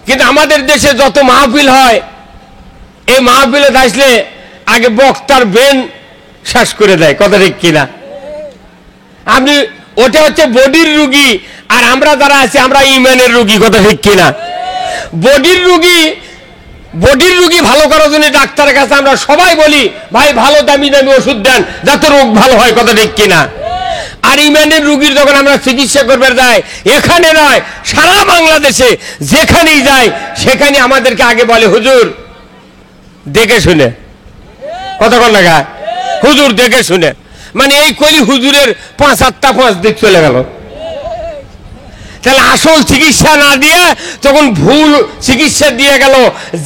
কিন্তু আমাদের দেশে যত মাহফিল হয়, এই মাহফিলে আসলে আগে বক্তার ব্রেন শেষ করে দেয়, কথা ঠিক কিনা? আপনি ওটা হচ্ছে বডির রুগী, আর আমরা যারা আছি আমরা ইমানের রুগী, কথা ঠিক কিনা? বডির রুগী ভালো করার জন্য ডাক্তারের কাছে আমরা সবাই বলি, ভাই ভালো দামি দামি ওষুধ দেন যাতে রোগ ভালো হয়, কথা ঠিক কিনা? আর ইমানের রুগীর যখন আমরা চিকিৎসা করবে যাই, এখানে নয় সারা বাংলাদেশে যেখানেই যাই সেখানে আমাদেরকে আগে বলে, হুজুর দেখে শুনে, কথা কন লাগা, হুজুর দেখে শুনে, মানে এই কলি হুজুরের 5-8 দিক চলে গেল। তাহলে আসল চিকিৎসা না দিয়ে তখন ভুল চিকিৎসা দিয়ে গেল।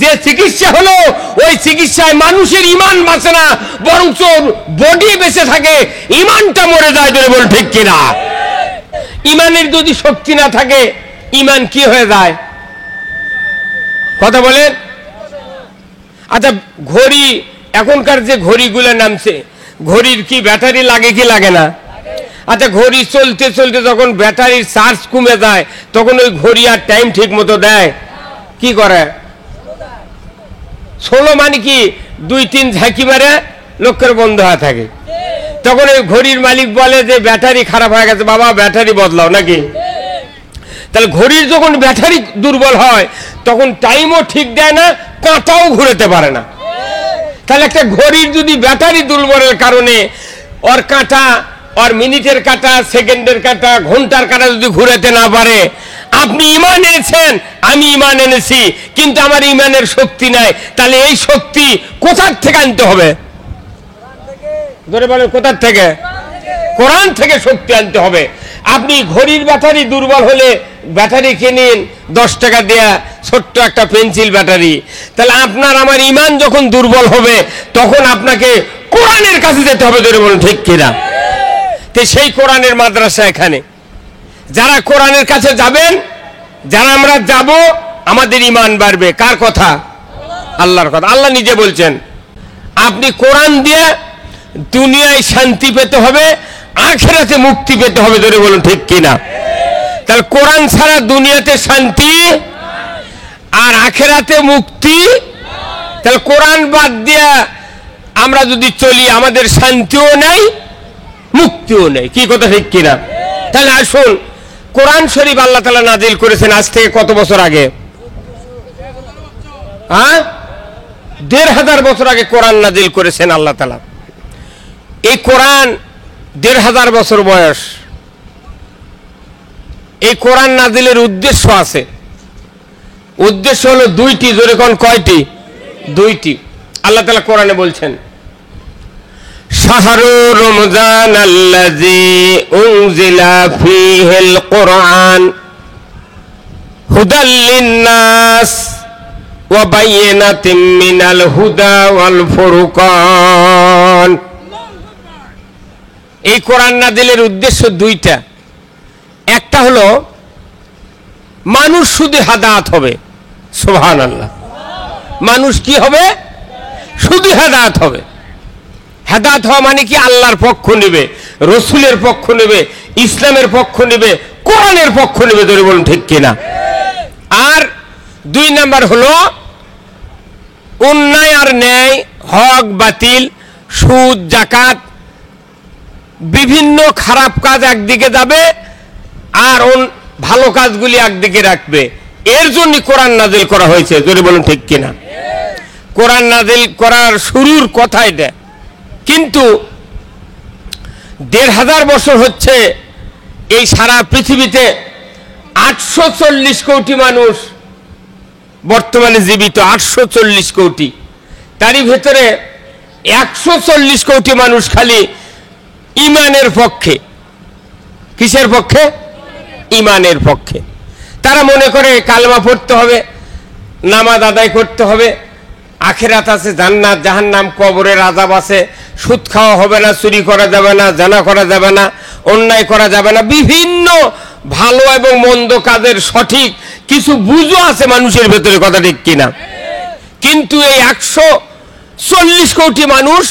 যে চিকিৎসা হলো ওই চিকিৎসায় মানুষের ইমান বাঁচে না, বরঞ্চ বডি বেঁচে থাকে, ইমানটা মরে যায়। ধরে বল ঠিক কিনা? ইমানের যদি শক্তি না থাকে ইমান কি হয়ে যায়, কথা বলেন? আচ্ছা, ঘড়ি, এখনকার যে ঘড়িগুলো নামছে, ঘড়ির কি ব্যাটারি লাগে কি লাগে না? আচ্ছা, ঘড়ি চলতে চলতে যখন ব্যাটারির চার্জ কমে যায় তখন ওই ঘড়ি আর টাইম ঠিক মতো দেয়? কি করে? ষোলো মানে কি 2-3 ঝাঁকি মারে লক্ষ্যের বন্ধ হয়ে থাকে। তখন ওই ঘড়ির মালিক বলে যে ব্যাটারি খারাপ হয়ে গেছে, বাবা ব্যাটারি বদলাও নাকি। তাহলে ঘড়ির যখন ব্যাটারি দুর্বল হয় তখন টাইমও ঠিক দেয় না, কাঁটাও ঘুরতে পারে না। তাহলে একটা ঘড়ির যদি ব্যাটারি দুর্বলের কারণে ওর কাঁটা, ওর মিনিটের কাঁটা, সেকেন্ডের কাঁটা, ঘন্টার কাঁটা যদি ঘুরাতে না পারে, আপনি ইমান এনেছেন, আমি ইমান এনেছি, কিন্তু আমার ইমানের শক্তি নাই, তাহলে এই শক্তি কোথার থেকে আনতে হবে? ধরে বলেন কোথার থেকে? কোরআন থেকে শক্তি আনতে হবে। আপনি ঘড়ির ব্যাটারি দুর্বল হলে ব্যাটারি কিনেন 10 টাকা দেয়া, ছোট্ট একটা পেন্সিল ব্যাটারি। তাহলে আপনার আমার ইমান যখন দুর্বল হবে তখন আপনাকে কোরআনের কাছে যেতে হবে। ধরে বলুন ঠিক কিনা? তো সেই কোরআনের মাদ্রাসা এখানে, যারা কোরআনের কাছে যাবেন, যারা আমরা যাব, আমাদের ইমান বাড়বে। কার কথা? আল্লাহর কথা। আল্লাহ নিজে বলছেন, আপনি কোরআন দিয়ে দুনিয়ায় শান্তি পেতে হবে, আখিরাতে মুক্তি পেতে হবে। ধরে বলুন ঠিক কিনা? তাহলে কোরআন ছাড়া দুনিয়াতে শান্তি আর আখিরাতে মুক্তি। তাহলে কোরআন বাদ দিয়ে আমরা যদি চলি আমাদের শান্তিও নাই, মুক্তিও নেই। কি কথা ঠিক কিনা? তাহলে আসুন, কোরআন শরীফ আল্লাহ তাআলা নাজিল করেছেন আজ থেকে কত বছর আগে? 1500 বছর আগে কোরআন নাজিল করেছেন আল্লাহ তাআলা। এই কোরআন 1500 বছর বয়স। এই কোরআন নাজিলের উদ্দেশ্য আছে। উদ্দেশ্য হলো 2টি। জোরে কোন কয়টি? 2টি। আল্লাহ তাআলা কোরআনে বলছেন, শাহরু রমজান আল্লাযী উনজিলা ফীহিল কুরআন হুদাল লিন-নাস ওয়া বায়িনাতিম মিনাল হুদা ওয়াল ফুরকান। এই কোরআন নাজিলের উদ্দেশ্য 2টা। একটা হলো মানুষ শুধু হেদায়েত হবে। সুবহানাল্লাহ। মানুষ কি হবে? শুধু হেদায়েত হবে। হেদায়েত হওয়া মানে কি? আল্লাহর পক্ষ নেবে, রসুলের পক্ষ নেবে, ইসলামের পক্ষ নেবে, কোরআনের পক্ষ নেবে। ধরে বলুন ঠিক কিনা? আর 2 নাম্বার হলো অন্যায় আর ন্যায়, হক বাতিল, সুদ জাকাত, বিভিন্ন খারাপ কাজ একদিকে যাবে আর ভালো কাজগুলি একদিকে রাখবে। এর জন্য কোরআন নাজিল করা হয়েছে। জোরে বলুন ঠিক কিনা? কোরআন নাজিল করার শুরুর কথা এটা। কিন্তু 1500 বছর হচ্ছে এই সারা পৃথিবীতে 840 কোটি মানুষ বর্তমানে জীবিত। 840 কোটি। তারই ভেতরে 140 কোটি মানুষ খালি ইমানের পক্ষে। কিসের পক্ষে? ইমানের পক্ষে। তারা মনে করে কালেমা পড়তে হবে, নামাজ আদায় করতে হবে, আখিরাত আছে, জান্নাত জাহান্নাম, কবরের আযাব আছে, সুদ খাওয়া হবে না, চুরি করা যাবে না, জানা করা যাবে না, অন্যায় করা যাবে না, বিভিন্ন ভালো এবং মন্দ কাজের সঠিক কিছু বুঝো আছে মানুষের ভেতরে। কথা ঠিক কিনা? কিন্তু এই 140 কোটি মানুষ,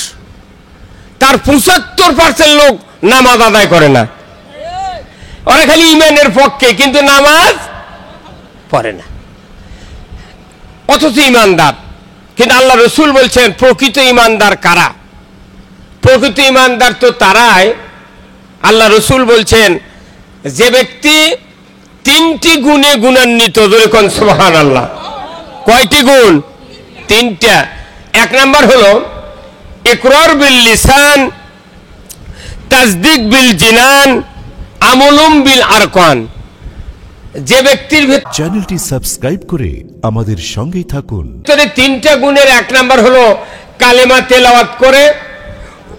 তার 75% লোক নামাজ আদায় করে না। ওরা খালি ইমানের পক্ষে কিন্তু নামাজ পড়ে না। অথচ ইমানদার। কিন্তু আল্লাহ রসুল বলছেন প্রকৃত ইমানদার কারা? প্রকৃত ইমানদার তো তারাই, আল্লাহ রসুল বলছেন, যে ব্যক্তি তিনটি গুণে গুণান্বিত। যেরকম সুবহানাল্লাহ। কয়টি গুণ? তিনটা। এক নাম্বার হলো ইকরার বিল লিসান, তাসদিক বিল জিনান, আমলুম বিল আরকান। যে ব্যক্তির চ্যানেলটি সাবস্ক্রাইব করে আমাদের সঙ্গেই থাকুন। ভিতরে তিনটা গুণের এক নাম্বার হলো কালেমা তেলাওয়াত করে,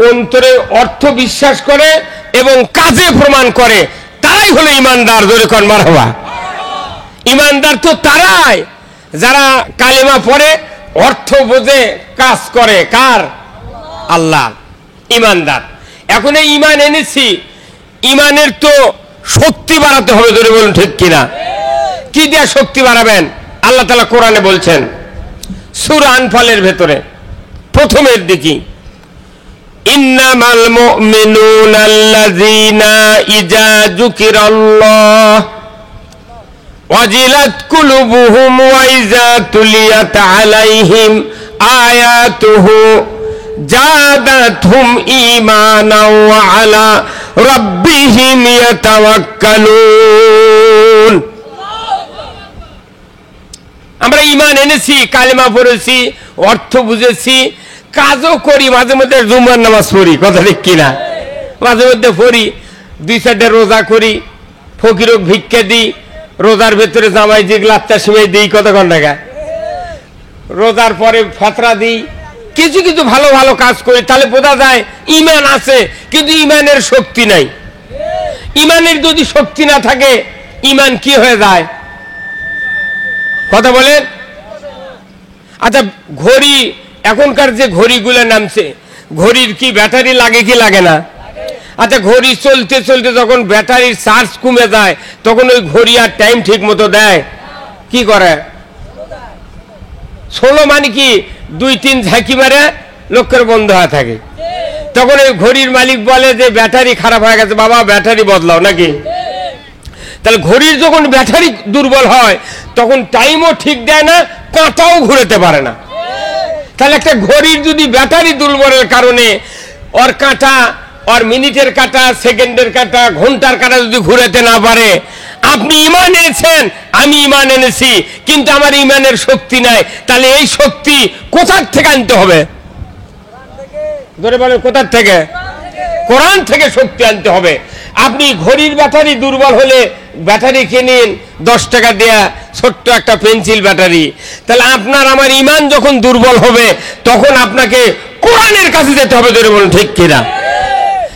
অন্তরে অর্থ বিশ্বাস করে এবং কাজে প্রমাণ করে, তারাই হলো ইমানদার। জোরে কোন মারহাবা। ইমানদার তো তারাই যারা কালেমা পড়ে, অর্থ বোঝে, কাজ করে। কার? আল্লাহ। ইমানদার। এখন এই ইমান এনেছি, ইমানের তো শক্তি বাড়াতে হবে। জোরে বলুন ঠিক কিনা? কি দিয়ে শক্তি বাড়াবেন? আল্লাহ তাআলা কোরআনে বলছেন সূরা আনফালের ভেতরে প্রথমের দিকে, ইন্নামাল মুমিনুনা আল্লাযীনা ইযা যুকিরাল্লাহ ওয়াজিলাত কুলুবুহুম ওয়া ইযা তুলিয়াত আলাইহিম আয়াতুহু জাদাতহুম ঈমানাও ওয়া আলা রাব্বিহিম ইয়াতাওয়াক্কালুন। আমরা ঈমান এনেছি, কালেমা পড়েছি, অর্থ বুঝেছি, কাজও করি, মাঝে মধ্যে জুমার নামাজ পড়ি। কথা ঠিক কিনা? মাঝে মধ্যে পড়ি, 2-4টা রোজা করি, ফকিরক ভিক্ষা দিই, রোজার ভেতরে জামাই জিগ লাত্তা সিমাই দিই, কত টাকা, রোজার পরে ফতরা দিই, কিছু কিছু ভালো ভালো কাজ করি। তাহলে বোঝা যায় ঈমান আছে, কিন্তু ঈমানের শক্তি নাই। ঈমানের যদি শক্তি না থাকে, ঈমান কি হয়ে যায়? কথা বলেন। আচ্ছা, ঘড়ি, এখনকার যে ঘড়িগুলো নামছে, ঘড়ির কি ব্যাটারি লাগে কি লাগে না? আচ্ছা, ঘড়ি চলতে চলতে যখন ব্যাটারির চার্জ কমে যায়, তখন ওই ঘড়ি আর টাইম ঠিক মতো দেয়? কি করে? ষোলো মানে কি 2-3 ঝাঁকি মারে লক্ষ্যের বন্ধ হয়ে থাকে। তখন ওই ঘড়ির মালিক বলে যে ব্যাটারি খারাপ হয়ে গেছে, বাবা ব্যাটারি বদলাও নাকি। তাহলে ঘড়ির যখন ব্যাটারি দুর্বল হয়, তখন টাইমও ঠিক দেয় না, কাঁটাও ঘুরতে পারে না। তাহলে একটা ঘড়ির যদি ব্যাটারি দুর্বলের কারণে ওর কাঁটা, ওর মিনিটের কাঁটা, সেকেন্ডের কাঁটা, ঘন্টার কাঁটা যদি ঘুরাতে না পারে, আপনি ঈমান এনেছেন, আমি ঈমান এনেছি, কিন্তু আমার ঈমানের শক্তি নাই, তাহলে এই শক্তি কোথার থেকে আনতে হবে? ধরে বলেন কোথার থেকে? কোরআন থেকে শক্তি আনতে হবে। আপনি ঘড়ির ব্যাটারি দুর্বল হলে ব্যাটারি কিনেন 10 টাকা দেয়া, ছোট্ট একটা পেন্সিল ব্যাটারি। তাহলে আপনার আমার ঈমান যখন দুর্বল হবে, তখন আপনাকে কোরআনের কাছে যেতে হবে। ধরে বলুন ঠিক কিনা?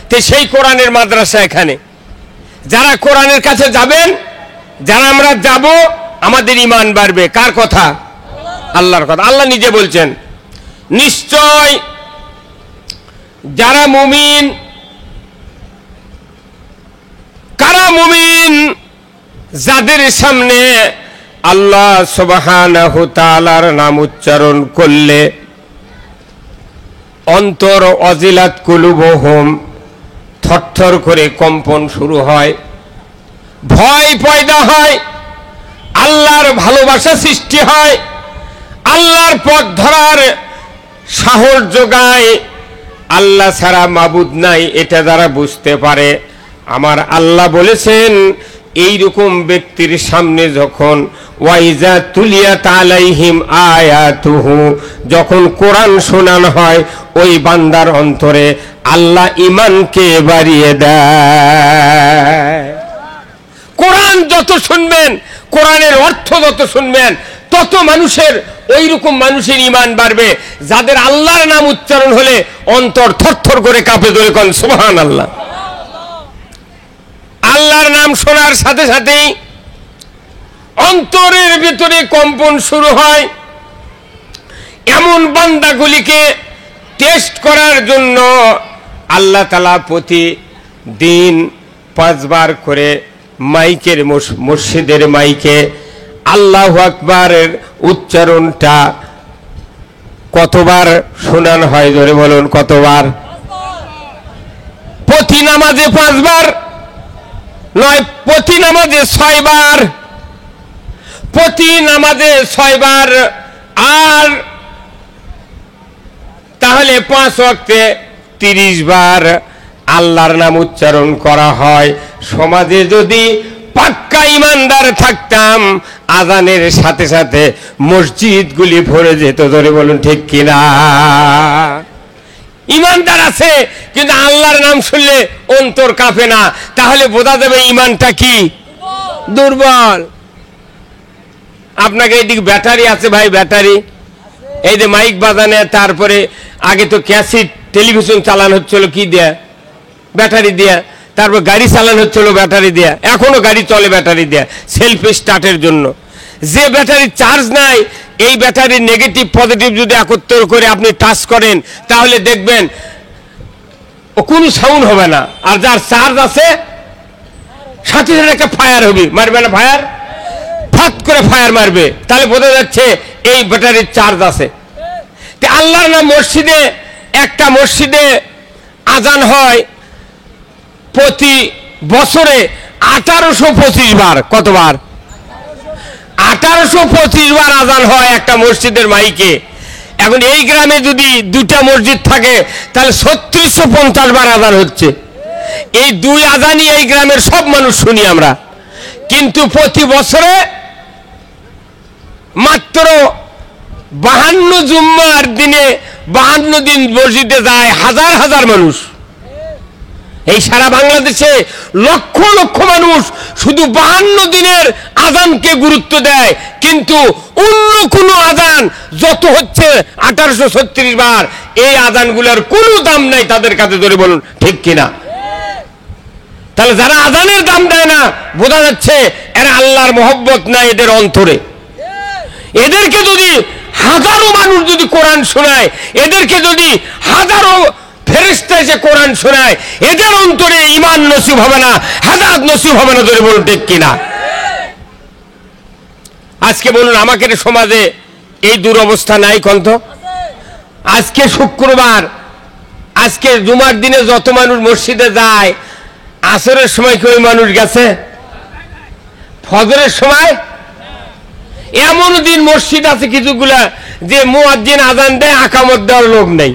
তো সেই কোরআনের মাদ্রাসা এখানে, যারা কোরআনের কাছে যাবেন, যারা আমরা যাব, আমাদের ঈমান বাড়বে। কার কথা? আল্লাহর কথা। আল্লাহ নিজে বলছেন, নিশ্চয় যারা মুমিন, কারা মুমিন? যাদের সামনে আল্লাহ সুবহানাহু তাআলার নাম উচ্চারণ করলে অন্তর অজিলাত কুলুবুহুম, থরথর করে কম্পন শুরু হয়, ভয় পয়দা হয়, আল্লাহর ভালোবাসা সৃষ্টি হয়, আল্লাহর পথ ধরার সাহস যোগায়। আল্লাহ ছাড়া মাবুদ নাই, এটা যারা বুঝতে পারে, আমার আল্লাহ বলেছেন এইরকম ব্যক্তির সামনে যখন ওয়াইজা তুলিয়াত আলাইহিম আয়াতুহু, যখন কোরআন শোনানো হয়, ওই বান্দার অন্তরে আল্লাহ ঈমানকে বাড়িয়ে দেয়। কোরআন যত শুনবেন, কোরআনের অর্থ যত শুনবেন, তত মানুষের, ওই রকম মানুষের ঈমান বাড়বে যাদের আল্লাহর নাম উচ্চারণ হলে অন্তর থরথর করে কাঁপে। ধরে কোন সুবহানাল্লাহ। আল্লাহর নাম শোনার সাথে সাথেই অন্তরের ভিতরে কম্পন শুরু হয়। এমন বান্দাগুলিকে টেস্ট করার জন্য আল্লাহ তাআলা প্রতিদিন 5 বার করে মাইকের, মসজিদের মাইকে আল্লাহু আকবারের উচ্চারণটা কতবার শোনানো হয়? ধরে বলুন কতবার? প্রতি নামাজে 5 বার নয়, প্রতি নামাজে 6 বার। প্রতি নামাজে 6 বার আর তাহলে 5 ওয়াক্তে 30 বার আল্লাহর নাম উচ্চারণ করা হয়। সমাজে যদি পাক্কা ইমানদার থাকতাম, আজানের সাথে সাথে মসজিদগুলি ভরে যেত। ধরে বলুন ঠিক কিনা? ইমানদার আছে কিন্তু আল্লাহর নাম শুনলে অন্তর কাঁপে না, তাহলে বোঝা যাবে ইমানটা কি দুর্বল। আপনাকে এইদিকে ব্যাটারি আছে ভাই, ব্যাটারি এই যে মাইক বাজানে, তারপরে আগে তো ক্যাসেট টেলিভিশন চালানো হচ্ছিল কি দেয়া, ব্যাটারি দেয়া, তারপর গাড়ি চালানো হচ্ছিল ব্যাটারি দেয়া, এখনো গাড়ি চলে ব্যাটারি দেয়া সেলফ স্টার্টের জন্য। যে ব্যাটারি চার্জ নাই, এই ব্যাটারির নেগেটিভ পজিটিভ যদি একত্র করে আপনি টাচ করেন তাহলে দেখবেন ও কোনো সাউন্ড হবে না। আর যার চার্জ আছে সাথে সাথে একটা ফায়ার হবে, মারবে না ফায়ার, ফাট করে ফায়ার মারবে, তাহলে বোঝা যাচ্ছে এই ব্যাটারির চার্জ আছে। আল্লাহর নাম মসজিদে, একটা মসজিদে আজান হয় প্রতি বছরে 1825 বার। কতবার? 1825 বার আজান হয় একটা মসজিদের মাইকে। এখন এই গ্রামে যদি 2টা মসজিদ থাকে তাহলে 3650 বার আজান হচ্ছে। এই 2 আজানই এই গ্রামের সব মানুষ শুনি আমরা, কিন্তু প্রতি বছরে মাত্র 52 জুম্মার দিনে 52 দিন মসজিদে যায় হাজার হাজার মানুষ। এই সারা বাংলাদেশে লক্ষ লক্ষ মানুষ শুধু 52 দিনের আজানকে গুরুত্ব দেয়, কিন্তু অন্য কোনো আজান যত হচ্ছে 1836 বার, এই আজানগুলোর কোনো দাম নাই তাদের কাছে। ধরে বলুন ঠিক কিনা? তাহলে যারা আজানের দাম দেয় না, বোঝা যাচ্ছে এরা আল্লাহর মহব্বত নাই এদের অন্তরে। এদেরকে যদি হাজারো মানুষ যদি কোরআন শোনায়, এদেরকে যদি হাজারো ফেরেশতা এসে কোরআন শোনায়, এদের অন্তরে ঈমান নসিব হবে না, হেদায়েত নসিব হবে না। ধরে বলুন ঠিক কিনা? আজকে বলুন আমাকে সমাজে এই দুরবস্থা নাই কন্ত? আজকে শুক্রবার, আজকে জুমার দিনে যত মানুষ মসজিদে যায়, আসরের সময় কি ওই মানুষ গেছে? ফজরের সময়? এমন দিন মসজিদ আছে কিছুগুলা যে মুয়াজ্জিন আজান দেয়, আকামত দেওয়ার লোক নেই।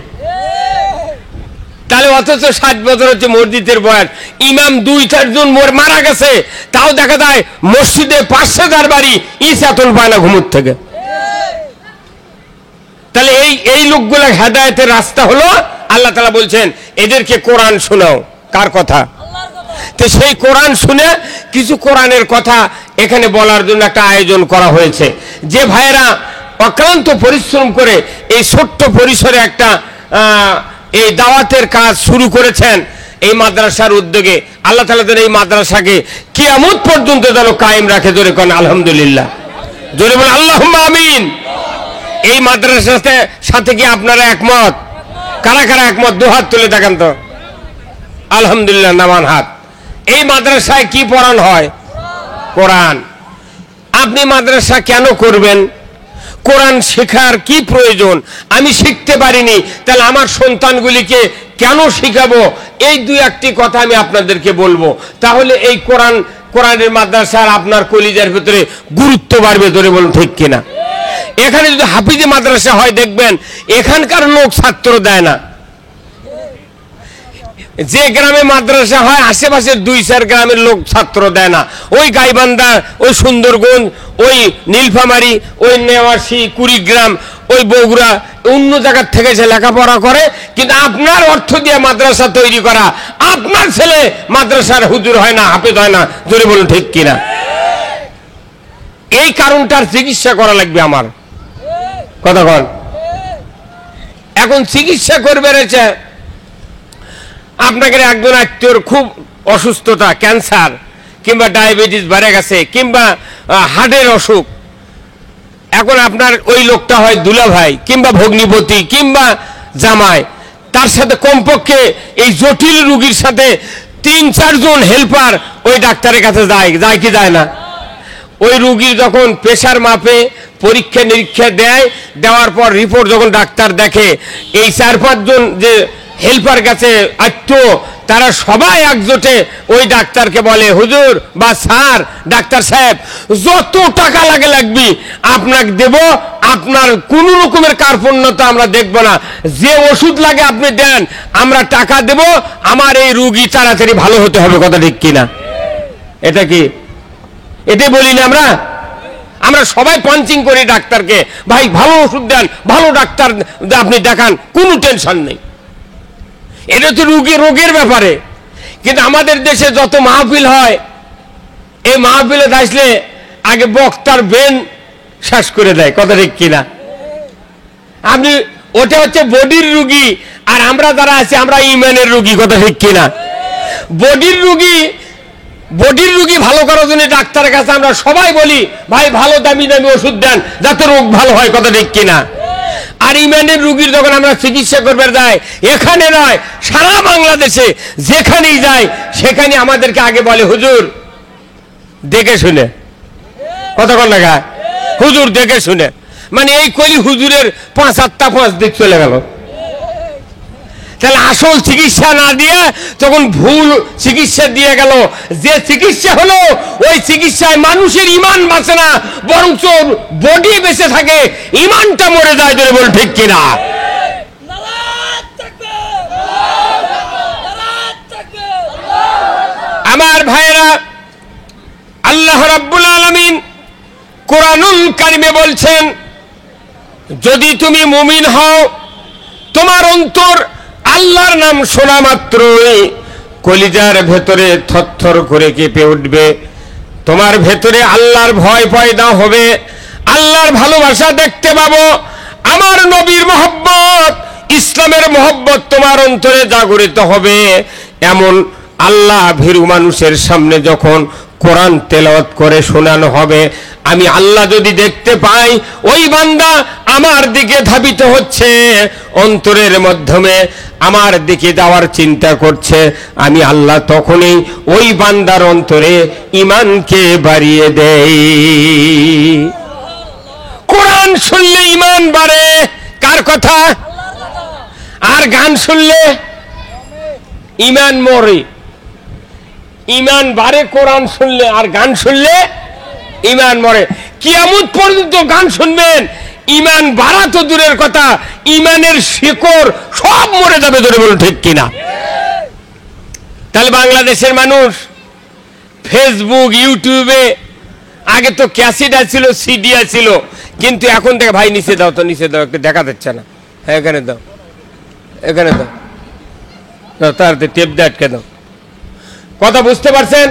তাহলে অথচ 60 বছর হচ্ছে মসজিদের বয়স, ইমাম 2-4 জন মারা গেছে, তাও দেখা যায় মসজিদে 500 বাড়ি ইসাতুল পায় না ঘুমুর থেকে। তাহলে এই লোকগুলা হেদায়েতের রাস্তা হলো, আল্লাহ তাআলা বলছেন এদেরকে কোরআন শোনাও। কার কথা? তো সেই কোরআন শুনে কিছু কোরআনের কথা এখানে বলার জন্য একটা আয়োজন করা হয়েছে। যে ভাইয়েরা অক্লান্ত পরিশ্রম করে এই ছোট্ট পরিসরে একটা এই দাওয়াতের কাজ শুরু করেছেন এই মাদ্রাসার উদ্যোগে, আল্লাহ তাআলা যেন এই মাদ্রাসাকে কিয়ামত পর্যন্ত যেন কায়েম রাখে। জোরে কোন আলহামদুলিল্লাহ, জোরে বলেন আল্লাহুম্মা আমিন। এই মাদ্রাসার সাথে কি আপনারা একমত? কারা কারা একমত? দুহাত তুলে দেখেন তো। আলহামদুলিল্লাহ, নামান হাত। এই মাদ্রাসায় কি পড়ানো হয়? কোরআন। আপনি মাদ্রাসা কেন করবেন? কোরআন শেখার কি প্রয়োজন? আমি শিখতে পারিনি, তাহলে আমার সন্তানগুলিকে কেন শিখাবো? এই 2-1টি কথা আমি আপনাদেরকে বলবো, তাহলে এই কোরআনের মাদ্রাসার আপনার কলিজার ভিতরে গুরুত্ব বাড়বে। ধরে বলুন ঠিক কিনা? এখানে যদি হাফিজে মাদ্রাসা হয়, দেখবেন এখানকার লোক ছাত্র দেয় না। যে গ্রামে মাদ্রাসা হয় আশেপাশের 2-4 গ্রামের লোক ছাত্র দেয় না। ওই গাইবান্ধা, ওই সুন্দরগঞ্জ, ওই নীলফামারী, ওই নেওয়াশি, কুড়িগ্রাম, ওই বগুড়া, অন্য জায়গার থেকে সে লেখাপড়া করে। কিন্তু আপনার অর্থ দিয়ে মাদ্রাসা তৈরি করা, আপনার ছেলে মাদ্রাসার হুজুর হয় না, হাফেজ হয় না। জোরে বলুন ঠিক কিনা? এই কারণটার চিকিৎসা করা লাগবে আমার। কথা কন। এখন চিকিৎসা করবে রয়েছে, আপনাকে একজন আত্মীয়র খুব অসুস্থতা, ক্যান্সার কিংবা ডায়াবেটিস বেড়ে গেছে, কিংবা হার্টের অসুখ। এখন আপনার ওই লোকটা হয় দুলাভাই কিংবা ভগ্নিপতি কিংবা জামাই, তার সাথে কমপক্ষে এই জটিল রোগীর সাথে 3-4 জন হেল্পার ওই ডাক্তারের কাছে যায় কি যায় না? ওই রোগীর যখন প্রেশার মাপে, পরীক্ষা নিরীক্ষা দেওয়ার পর রিপোর্ট যখন ডাক্তার দেখে, এই 4-5 জন যে হেল্পার কাছে আত্ম, তারা সবাই একজোটে ওই ডাক্তারকে বলে, হুজুর বা স্যার, ডাক্তার সাহেব, যত টাকা লাগে লাগবে আপনাকে দেব, আপনার কোন রকমের কার্পণ্যতা আমরা দেখব না, যে ওষুধ লাগে আপনি দেন, আমরা টাকা দেব, আমার এই রোগী তাড়াতাড়ি ভালো হতে হবে। কথা ঠিক কিনা? এটা কি এটাই বলি না আমরা? আমরা সবাই পাঞ্চিং করি ডাক্তারকে, ভাই ভালো ওষুধ দেন, ভালো ডাক্তার আপনি দেখান, কোনো টেনশন নেই। এটা তো রোগের ব্যাপারে। কিন্তু আমাদের দেশে যত মাহফিল হয়, এই মাহফিলে আসলে আগে বক্তার বেন শেষ করে দেয়। কথা ঠিক কিনা? আপনি ওটা হচ্ছে বডির রুগী, আর আমরা যারা আছি আমরা ইমানের রুগী। কথা ঠিক কিনা? বডির রুগী ভালো করার জন্য ডাক্তারের কাছে আমরা সবাই বলি, ভাই ভালো দামি দামি ওষুধ দেন যাতে রোগ ভালো হয়। কথা ঠিক কিনা? আর ইমানের রুগীর যখন আমরা চিকিৎসা করবে যাই, এখানে নয় সারা বাংলাদেশে যেখানেই যাই সেখানে আমাদেরকে আগে বলে, হুজুর দেখে শুনে। কথা কোন লাগা? হুজুর দেখে শুনে, মানে এই করি হুজুরের 5 দিক চলে গেল। তাহলে আসল চিকিৎসা না দিয়ে তখন ভুল চিকিৎসা দিয়ে গেল। যে চিকিৎসা হলো ওই চিকিৎসায় মানুষের ইমান বাঁচে না, বরঞ্চ বডি বেঁচে থাকে, ইমানটা মরে যায়। ধরে বল ঠিক কিনা? আমার ভাইয়েরা, আল্লাহ রাব্বুল আলামিন কোরআনুল কারিমে বলছেন, যদি তুমি মুমিন হও, তোমার অন্তর আল্লাহর নাম শোনা মাত্রই কলিজার ভেতরে থরথর করে কেঁপে উঠবে, তোমার ভেতরে আল্লাহর ভয় পয়দা হবে, আল্লাহর ভালোবাসা দেখতে পাবো, আমার নবীর মহব্বত, ইসলামের মহব্বত তোমার অন্তরে জাগরিত হবে। এমন আল্লাহ ভীরু মানুষের সামনে যখন কোরআন তেলাওয়াত করে শোনানো হবে, আমি আল্লাহ যদি দেখতে পাই ওই বান্দা আমার দিকে ধাবিত হচ্ছে, অন্তরের মাধ্যমে আমার দিকে যাওয়ার চিন্তা করছে, আমি আল্লাহ তখনই ওই বান্দার অন্তরে ঈমানকে বাড়িয়ে দেই। কোরআন শুনলে ঈমান বাড়ে, কার কথা? আর গান শুনলে ঈমান মরে। ঈমান বাড়ে কোরআন শুনলে, আর গান শুনলে ঈমান মরে। কিয়ামত পর্যন্ত গান শুনবেন, ঈমান বাড়া তো দূরের কথা, ঈমানের শিকড় সব মরে যাবে। ধরে বলুন ঠিক কিনা? তাহলে বাংলাদেশের মানুষ ফেসবুক, ইউটিউবে, আগে তো ক্যাসেট ছিল, সিডি ছিল, কিন্তু এখন থেকে ভাই নিচে দাও তো, নিচে দাও, একটু দেখা যাচ্ছে না, হ্যাঁ এখানে দাও, এখানে দাও, তার টেপ দিয়ে আটকে দাও। কথা বুঝতে পারছেন?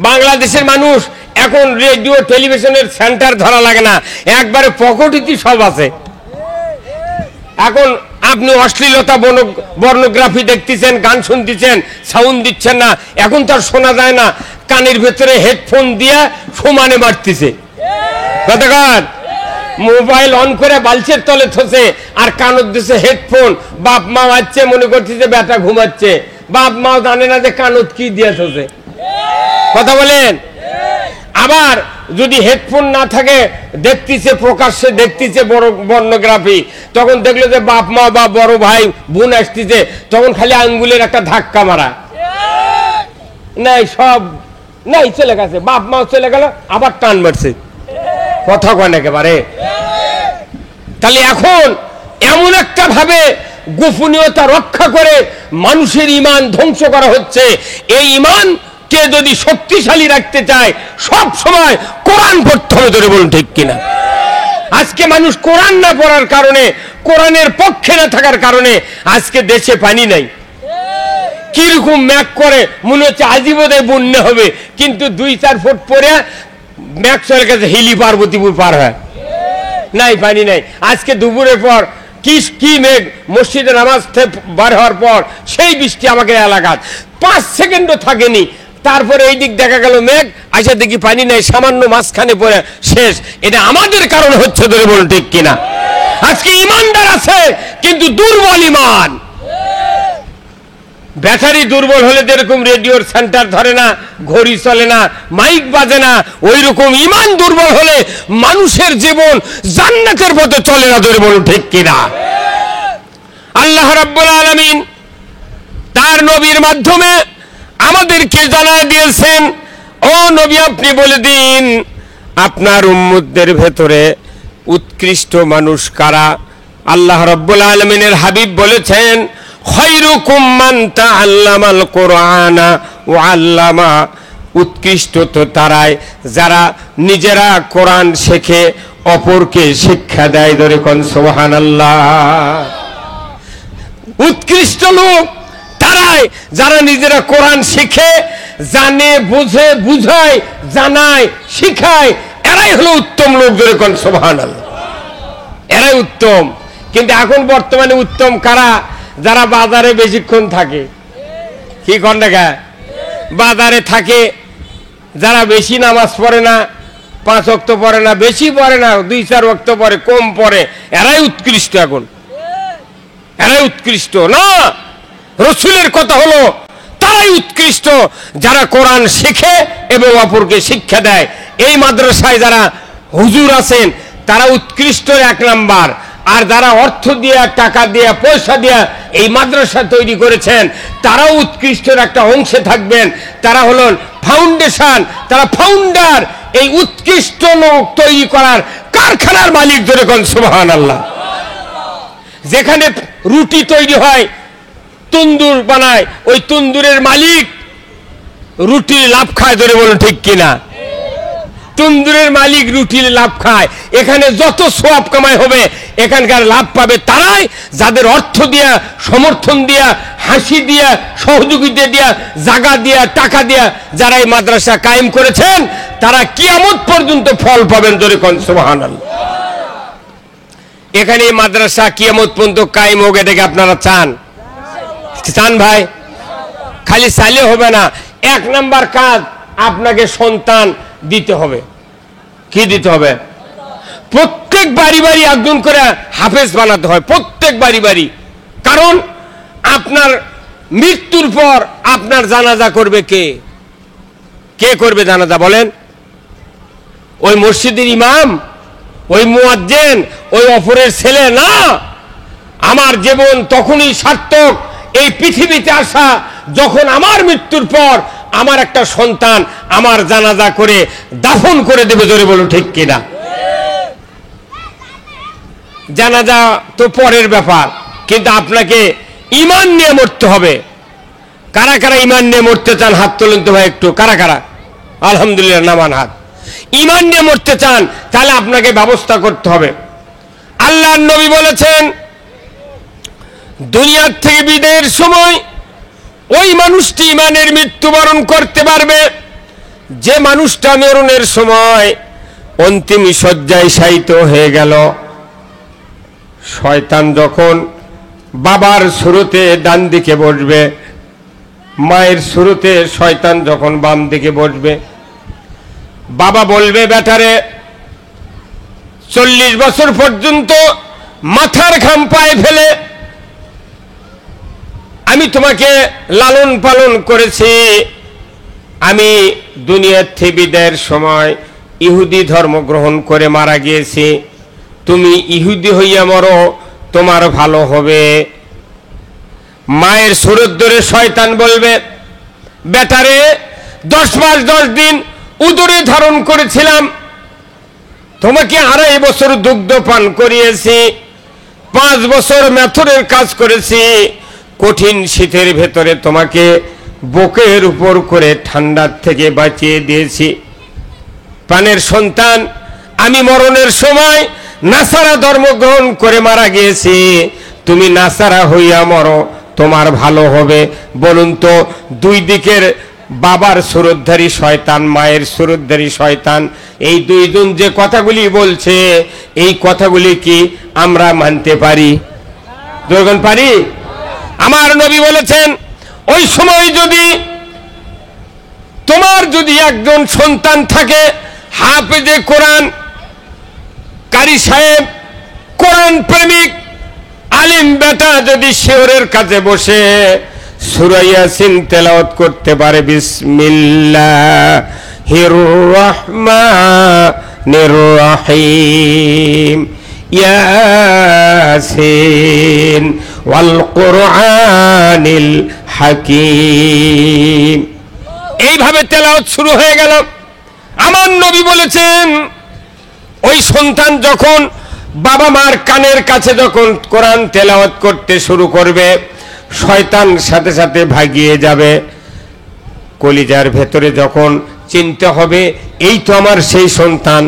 বাংলাদেশের মানুষ এখন রেডিও টেলিভিশনের সেন্টার ধরা লাগে না, একবারে পকেটেই সব আছে। এখন আপনি অশ্লীলতা বর্ণগ্রাফি দেখতেছেন, গান শুনতেছেন, সাউন্ড দিচ্ছেন না, এখন তার শোনা যায় না, কানের ভেতরে হেডফোন দিয়ে সমানে মারতেছে। কতক্ষণ মোবাইল অন করে বালছের তলে থসে আর কানের দিছে হেডফোন, বাপ মা আছে মনে করতেছে বেটা ঘুমাচ্ছে, বাপ মাও জানে না যে কানত কি দিয়ে থসে। কথা বলেন? আবার যদি হেডফোন না থাকে, দেখতেছে প্রকাশ্যে, দেখতেছে বড় বর্ণগ্রাফি, তখন দেখলো যে বাপ মা বা বড় ভাই বোন আসতেছে, তখন খালি আঙ্গুলের একটা ধাক্কা মারা, নাই সব নাই, চলে গেছে, বাপ মাও চলে গেল, আবার টান মারছে। কথা কয় একেবারে। তাহলে এখন এমন একটা ভাবে গোপনীয়তা রক্ষা করে মানুষের ঈমান ধ্বংস করা হচ্ছে। এই ঈমান কে যদি শক্তিশালী রাখতে চায়, সব সময় কোরআন পড়তে হবে। ধরে বলুন ঠিক কিনা? আজকে মানুষ কোরআন না পড়ার কারণে, কোরআনের পক্ষে না থাকার কারণে আজকে দেশে পানি নাই। কিরকম ম্যাক করে মনে হচ্ছে আজীবনে বন্যা হবে, কিন্তু 2-4 ফুট পরে ম্যাক চলে গেছে, হিলি পার্বতীপুর পার হয়, নাই পানি নাই। আজকে দুপুরের পর কি মেঘ, মসজিদে নামাজ বার হওয়ার পর সেই বৃষ্টি আমাকে এলাকাত 5 সেকেন্ডও থাকেনি, তারপরে এই দিক দেখা গেল মেঘ, আচ্ছা দেখি পানি নাই, সামান্য মাঝখানে পড়ে শেষ। এটা আমাদের কারণে হচ্ছে। ধরে বলুন ঠিক কিনা? আজকে ইমানদার আছে কিন্তু দুর্বল ইমান। ব্যাটারি দুর্বল হলে যেরকম রেডিওর সেন্টার ধরে না, ঘড়ি চলে না, মাইক বাজে না, ওই রকম ইমান দুর্বল হলে মানুষের জীবন জান্নাতের পথে চলে না। ধরে বলুন ঠিক কিনা? আল্লাহ রাব্বুল আলামিন তার নবীর মাধ্যমে আমাদেরকে জানা দিয়েছেন, ও নবী আপনি বলে দিন আপনার উম্মতদের ভেতরে উৎকৃষ্ট মানুষ কারা। আল্লাহ রাব্বুল আলামিনের হাবিব বলেছেন, খায়রুকুম মান তাআল্লামাল কুরআনা ওয়া আল্লামা, উৎকৃষ্ট তো তারাই যারা নিজেরা কোরআন শেখে অপরকে শিক্ষা দেয়। ধরে কোন সুবহানাল্লাহ। উৎকৃষ্ট লোক তারাই যারা নিজেরা কোরআন শিখে, জানে, বুঝে, বুঝায়, জানায়, শিখায়, এরাই হলো উত্তম লোক। ধরে কোন সুবহানাল্লাহ। এরাই উত্তম। কিন্তু এখন বর্তমানে উত্তম কারা? যারা বাজারে বেশিক্ষণ থাকে। কি কোন দেখা বাজারে থাকে, যারা বেশি নামাজ পড়ে না, 5 ওয়াক্ত পড়ে না, বেশি পড়ে না, 2-4 ওয়াক্ত পড়ে, কম পড়ে, এরাই উৎকৃষ্ট। এখন এরাই উৎকৃষ্ট না। রাসূলের কথা হলো তারাই উৎকৃষ্ট যারা কোরআন শেখে এবং অপরকে শিক্ষা দেয়। এই মাদ্রাসায় যারা হুজুর আছেন তারা উৎকৃষ্ট 1 নাম্বার। আর যারা অর্থ দিয়ে, টাকা দিয়ে, পয়সা দিয়ে এই মাদ্রাসা তৈরি করেছেন তারাও উৎকৃষ্টের একটা অংশে থাকবেন। তারা হলেন ফাউন্ডেশন, তারা ফাউন্ডার। এই উৎকৃষ্ট লোক তৈরি করার কারখানার মালিক। ধরে কোন সুবহানাল্লাহ। যেখানে রুটি তৈরি হয়, তন্দুর বানায়, ওই তন্দুরের মালিক রুটির লাভ খায়। ধরে বলুন ঠিক কিনা? তন্দুরের মালিক রুটির লাভ খায়। এখানে যত সওয়াব কামাই হবে এখানকার লাভ পাবে তারাই যাদের অর্থ দিয়া, সমর্থন দিয়া, হাসি দিয়া, সহযোগিতা দিয়া, জায়গা দিয়া, টাকা দিয়া যারা এই মাদ্রাসা কায়েম করেছেন তারা কিয়ামত পর্যন্ত ফল পাবেন। ধরে কোন সুবহানাল্লাহ। এখানে এই মাদ্রাসা কিয়ামত পর্যন্ত কায়েম হোক, এটাকে আপনারা চান? চান ভাই? খালি চাইলে হবে না। 1 নাম্বার কাজ, আপনাকে সন্তান দিতে হবে। কি দিতে হবে? প্রত্যেক বাড়ি বাড়ি একজন করে হাফেজ বানাতে হয়, প্রত্যেক বাড়ি বাড়ি। কারণ আপনার মৃত্যুর পর আপনার জানাজা করবে কে? কে করবে জানাজা বলেন? ওই মসজিদের ইমাম, ওই মুয়াজ্জিন, ওই অপরের ছেলে না। আমার জীবন তখনই সার্থক এই পৃথিবীতে আসা যখন আমার মৃত্যুর পর আমার একটা সন্তান আমার জানাজা করে দাফন করে দেবে। জোরে বলুন ঠিক কিনা? জানাজা তো পরের ব্যাপার, কিন্তু আপনাকে ঈমান নিয়ে মরতে হবে। কারা কারা ঈমান নিয়ে মরতে চান হাত তোলেন তো ভাই একটু। কারা কারা? আলহামদুলিল্লাহ, নামান হাত। ঈমান নিয়ে মরতে চান তাহলে আপনাকে ব্যবস্থা করতে হবে। আল্লাহর নবী বলেছেন, দুনিয়ার থেকে বিদায়ের সময় ওই মানুষটি ঈমানের মৃত্যুবরণ করতে পারবে যে মানুষটা মরণের সময় অন্তিম শয্যায় শায়িত হয়ে গেল। শয়তান যখন বাবার সুরতে ডান দিকে বসবে, মায়ের সুরতে শয়তান যখন বাম দিকে বসবে, বাবা বলবে, বেটারে 40 বছর পর্যন্ত মাথার ঘাম পায়ে ফেলে আমি তোমাকে লালন পালন করেছি। আমি দুনিয়ার থেকে বিদায়ের সময় ইহুদি ধর্ম গ্রহণ করে মারা গিয়েছি। তুমি ইহুদি হইয়া মরো, তোমার ভালো হবে। মায়ের সুরত ধরে শয়তান বলবে, বেটারে 10 মাস 10 দিন উদরে ধারণ করেছিলাম, তোমাকে 2.5 বছর দুগ্ধ পান করিয়েছি, 5 বছর মেথরের কাজ করেছি, কঠিন শীতের ভেতরে তোমাকে বুকের উপর করে ঠান্ডার থেকে বাঁচিয়ে দিয়েছি। প্রাণের সন্তান, আমি মরণের সময় নাসারা ধর্ম গ্রহণ করে মারা গিয়েছি, তুমি নাসারা হইয়া মরো, তোমার ভালো হবে। বলুন তো, দুই দিকের বাবার সুরতধারী শয়তান, মায়ের সুরতধারী শয়তান, এই দুইজন যে কথাগুলি বলছে এই কথাগুলি কি আমরা মানতে পারি? যখন পারি? আমার নবী বলেছেন, ওই সময় যদি তোমার যদি একজন সন্তান থাকে হাফেজে কোরআন, কারি সাহেব, কোরআন প্রেমিক, আলিম বেটা যদি শিওরের কাছে বসে সূরা ইয়াসিন তেলাওয়াত করতে পারে, বিসমিল্লাহির রহমানির রহিম, ইয়াসিন ওয়াল কুরআনিল হাকীম। এইভাবে তেলাওয়াত শুরু হয়ে গেল। আমার নবী বলেছেন ওই সন্তান যখন বাবা মার কানের কাছে যখন কোরআন তেলাওয়াত করতে শুরু করবে, শয়তান সাথে সাথে ভাগিয়ে যাবে। কলিজার ভেতরে যখন চিন্তা হবে এই তো আমার সেই সন্তান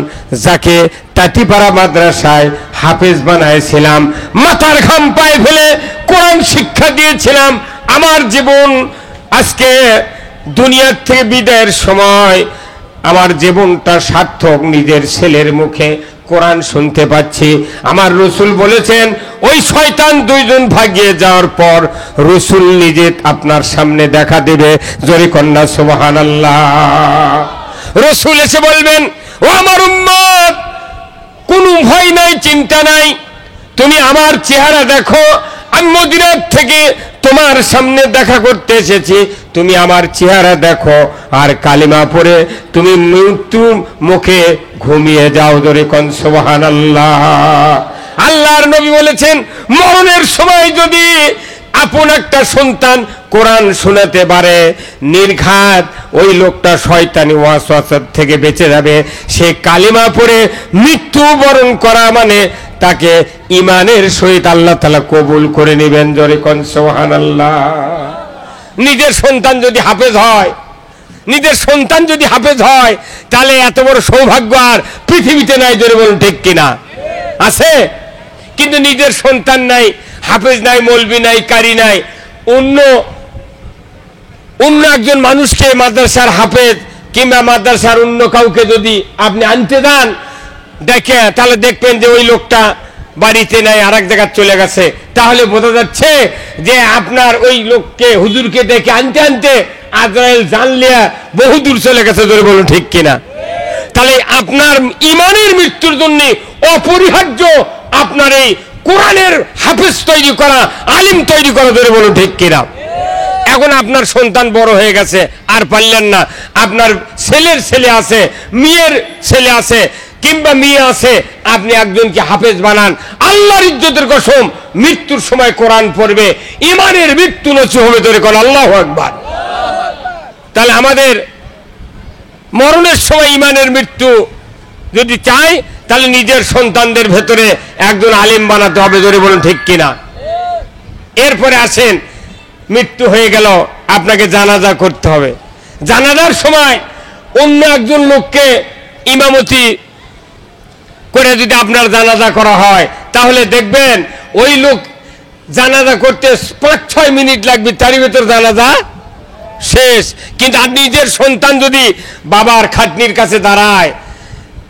যাকে টাটিপাড়া মাদ্রাসায় হাফেজ বানাইছিলাম, মাথার ঘাম পায়ে ফেলে কোরআন শিক্ষা দিয়েছিলাম, আমার জীবন আজকে দুনিয়ার থেকে বিদায়ের সময় আমার জীবনটা সার্থক, নিজের ছেলের মুখে কোরআন শুনতে পাচ্ছি। আমার রসুল বলেছেন ওই শয়তান দুইজন ভাগিয়ে যাওয়ার পর রসুল নিজে আপনার সামনে দেখা দেবে। জোরে কন্যা সুবহানাল্লাহ। রসুল এসে বলবেন ও আমার উম্মত, কোনো ভয় নাই, চিন্তা নাই, তুমি আমার চেহারা দেখো, আমি মদিনার থেকে তোমার সামনে দেখা করতে এসেছি, তুমি আমার চেহারা দেখো আর কালিমা পড়ে তুমি মৃত্যুর মুখে ঘুমিয়ে যাও। ধরে কোন সুবহানাল্লাহ। আল্লাহর নবী বলেছেন মরণের সময় যদি আপন একটা সন্তান কোরআন শোনাতে পারে, নির্ঘাত ওই লোকটা শয়তানি ওয়াসওয়াসা থেকে বেঁচে যাবে। সে কালিমা পড়ে মৃত্যুবরণ করা মানে তাকে ইমানের সহিত আল্লাহ তাআলা কবুল করে নেবেন। জোরে কোন সুবহানাল্লাহ। নিজের সন্তান যদি হাফেজ হয়, নিজের সন্তান যদি হাফেজ হয়, তাহলে এত বড় সৌভাগ্য আর পৃথিবীতে নাই। জোরে বলুন ঠিক কিনা? আছে? কিন্তু নিজের সন্তান নাই, হাফেজ নাই, মৌলবি নাই, কারি নাই, অন্য একজন মানুষকে মাদ্রাসার হাফেজ কিংবা মাদ্রাসার অন্য কাউকে যদি আপনি আনতে দেন দেখে, তাহলে দেখবেন যে ওই লোকটা বাড়িতে নাই, আর এক জায়গায় চলে গেছে। তাহলে বোঝা যাচ্ছে যে আপনার ওই লোককে হুজুরকে ডেকে আনতে আনতে আজরাইল জানলিয়া বহু দূর চলে গেছে। ধরে বলুন ঠিক কিনা? তাহলে আপনার ইমানের মৃত্যুর জন্য অপরিহার্য আপনার এই কোরআনের হাফেজ তৈরি করা, আলিম তৈরি করা। ধরে বলুন ঠিক কিনা? এখন আপনার সন্তান বড় হয়ে গেছে, আর পারলেন না, আপনার ছেলের ছেলে আছে, মেয়ের ছেলে আছে কিংবা মেয়ে আছে, আপনি একজনকে হাফেজ বানান, আল্লাহর ইজ্জতের কসম মৃত্যুর সময় কোরআন পড়বে, ইমানের মৃত্যু নষ্ট হবে। ধরে কোন আল্লাহু আকবার। তাহলে আমাদের মরণের সময় ইমানের মৃত্যু যদি চাই, তাহলে নিজের সন্তানদের ভেতরে একজন আলিম বানাতে হবে। ধরে বলুন ঠিক কিনা? এরপরে আসেন, মৃত্যু হয়ে গেল, আপনাকে জানাজা করতে হবে। জানাজার সময় অন্য একজন লোককে ইমামতি করে যদি আপনার জানাজা করা হয়, তাহলে দেখবেন ওই লোক জানাজা করতে 5-6 মিনিট লাগবে, তারই ভেতর জানাজা শেষ। কিন্তু আপনি নিজের সন্তান যদি বাবার খাটনির কাছে দাঁড়ায়,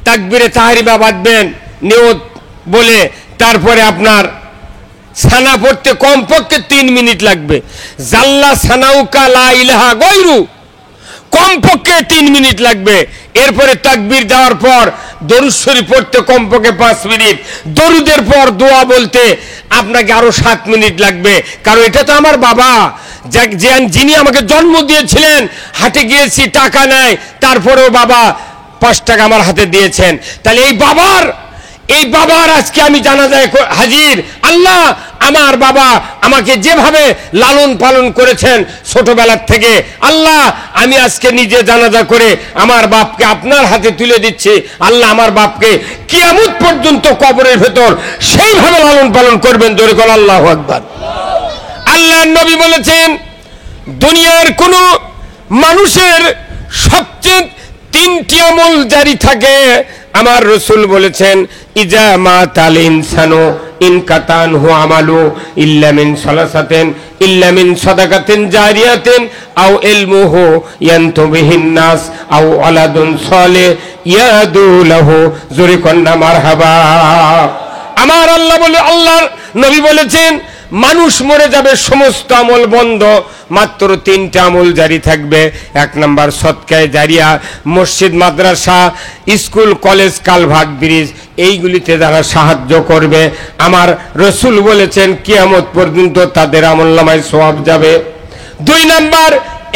তাকবীরে তাহরিমা বাঁধবেন নিয়ত বলে, তারপরে আপনার সানা পড়তে কমপক্ষে 3 মিনিট লাগবে। জাল্লা সানাউকা লা ইলাহা গায়রু, কমপক্ষে 3 মিনিট লাগবে। এরপরে তাকবীর দেওয়ার পর দরুদ শরীফ পড়তে কমপক্ষে 5 মিনিট, দরুদের পর দোয়া বলতে আপনাকে আরো 7 মিনিট লাগবে। কারণ এটা তো আমার বাবা, যিনি আমাকে জন্ম দিয়েছিলেন। হাটে গিয়েছি, টাকা নাই, তারপরেও বাবা 5 টাকা আমার হাতে দিয়েছেন। তাহলে এই বাবার আজকে আমি জানাজায় হাজির। আল্লাহ, আমার বাবা আমাকে যেভাবে লালন পালন করেছেন ছোটবেলার থেকে, আল্লাহ আমি আজকে নিজে জানাজা করে আমার বাপকে আপনার হাতে তুলে দিচ্ছি। আল্লাহ আমার বাপকে কিয়ামত পর্যন্ত কবরের ভেতর সেইভাবে লালন পালন করবেন। জোরে বল আল্লাহু আকবার। আল্লাহর নবী বলেছেন দুনিয়ার কোন মানুষের সবচেয়ে 3টি আমল জারি থাকে। আমার রসুল বলেছেন ইজা মাতাল ইনসানু ইনকাতান হু আমালু ইল্লা মিন সালাসাতিন ইল্লা মিন সাদাকাতিন জারিয়াতিন আও ইলমুহু ইয়ানতুবিহিন নাস আও ওয়ালাদুন সালিহ ইয়াদু লাহু। জোরে কন্না মারহাবা। আমার আল্লাহর নবী বলেছেন মানুষ মরে যাবে, সমস্ত আমল বন্ধ, মাত্র 3টা আমল জারি থাকবে। 1 নাম্বার সদকায়ে জারিয়া, মসজিদ, মাদ্রাসা, স্কুল, কলেজ, কালভার্ট, ব্রিজ, এইগুলিতে যারা সাহায্য করবে, আমার রসুল বলেছেন কিয়ামত পর্যন্ত তাদের আমলনামায় সওয়াব যাবে। 2 নাম্বার,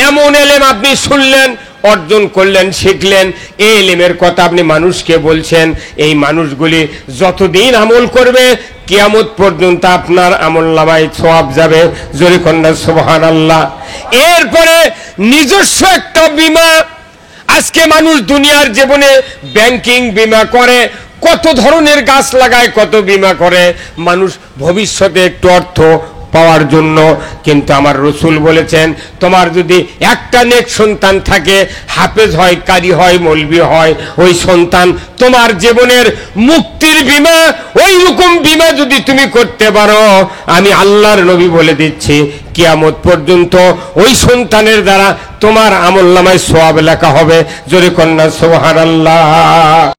এমন ইলম আপনি শুনলেন, অর্জন করলেন, শিখলেন, এই ইলমের কথা আপনি মানুষকে বলছেন, এই মানুষগুলি যতদিন আমল করবে কিয়ামত পর্যন্ত আপনার আমলনামায় সওয়াব যাবে, জোরে কন্যা সুবহানাল্লাহ। এরপরে নিজস্ব একটা বীমা, আজকে মানুষ দুনিয়ার জীবনে ব্যাংকিং বীমা করে, কত ধরনের গাছ লাগায়, কত বীমা করে মানুষ ভবিষ্যতে একটু অর্থ পাওয়ার জন্য। কিন্তু আমার রসুল বলেছেন, তোমার যদি একটা নেক সন্তান থাকে, হাফেজ হয়, কারি হয়, মৌলবি হয়, ওই সন্তান তোমার জীবনের মুক্তির বীমা। ওই রকম বীমা যদি তুমি করতে পারো, আমি আল্লাহর নবী বলে দিচ্ছি, কিয়ামত পর্যন্ত ওই সন্তানের দ্বারা তোমার আমলনামায় সওয়াব লেখা হবে, জোরে কন্যা সুবহানাল্লাহ।